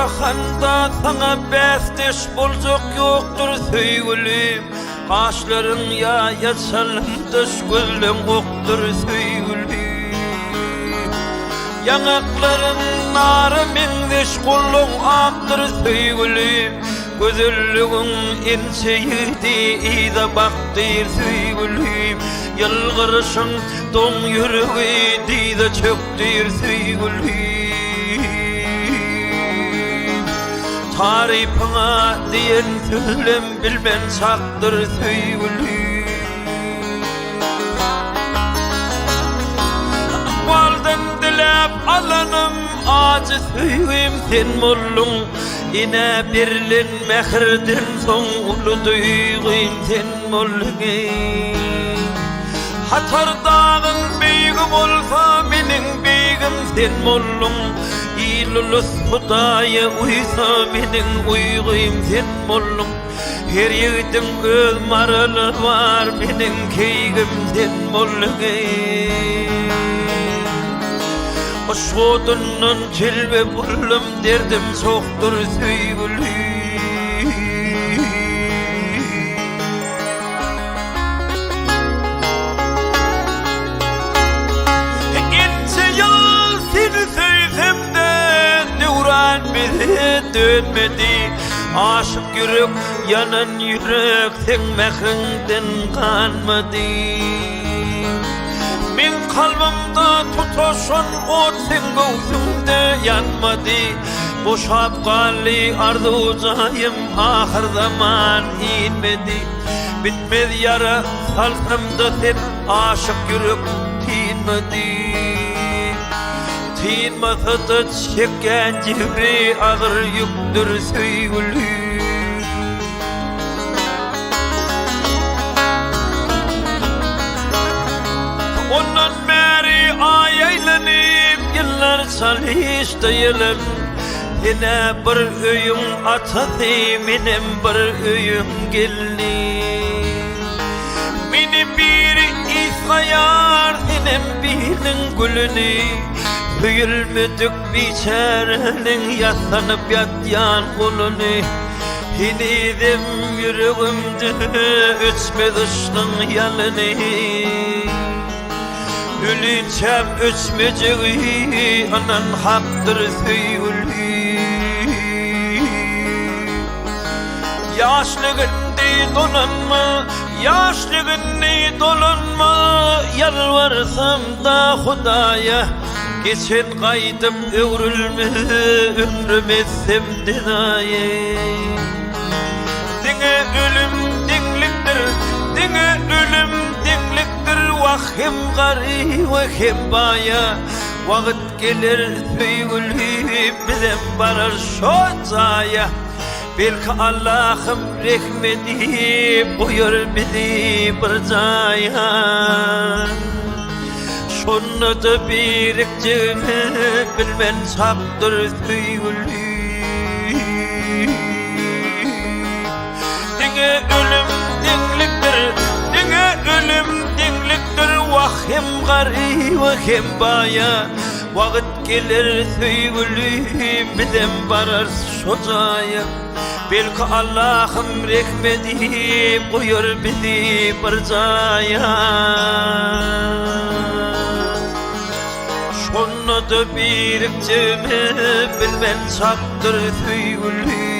Bakanda sana besteş bolcak yoktur söýgülim. Kaşların ya yasalım dış gözlüm oktur söýgülim. Yanakların narı mindiş kullun aktır söýgülim. Gözüllüğün inseydi ida baktir söýgülim. Yalgırışın don yüreği dide çöktür söýgülim. Tarifına diyen söylem bilmen saktır söýgülim. Waldan dilep alanım acı söýgüm sen mollum. Ine birlin mehirden soň ulu duýgym sen mollum. Hatar dağın beýgi bolsa meniň beýgim sen mollum. İlulus Hudaýa uysa meniň uýgym sen mollum. Her ýigitiň öz maraly bar meniň keýgim sen mollum. Oşgodundan çelbe bullum derdim soktur söýgülim. Dönmedi aşık yürek yanan yürek sen mehrinden kanmadı. Min kalbimde tutuşan ot sen göğsümde yanmadı. Boşap kalli arzujayım ahir zaman inmedi. Bitmez yara salsamda sen aşık yürek tinmedi. Tinmasa da çeken cihri ağır yüktür söýgülim. Ondan beri ay aýlanyp yıllar çalýyşdyýylym. Ene bir öýüm atady menem bir öýüm geldi. Meni bir isgaýar enem biriniň gülüni. Büyülmedik biçarenin yaslanıp yatyan kulunu. Hinidim yüreğimde öçme dıştın yalını. Ölüçem öçmeceği anan haktır söýgülim. Yaşlığındı dolanma, yaşlığındı dolanma. Yalvarsam da Hudaýa geçen qaydım öwrülme ömrüm etsem dinaye. Diňe ölüm diňlikdir, diňe ölüm diňlikdir. Wahim gary wahim baýa. Wagt gelir söýgülim bilen barar şo jaýa. Belki Allah'ım rahmeti buyur bizi bir jaýa. Şonu da birikçimi bilmen saktır söýgülim. Diňe ölüm diňlikdir, diňe ölüm diňlikdir. Wahim gary wahim baýa. Wagt gelir söýgülim bilen barar şo jaýa. Belki Allah'ım rahmeti buyur bizi bir jaýa. Şonu da birikçimi bilmen saktır söýgülim.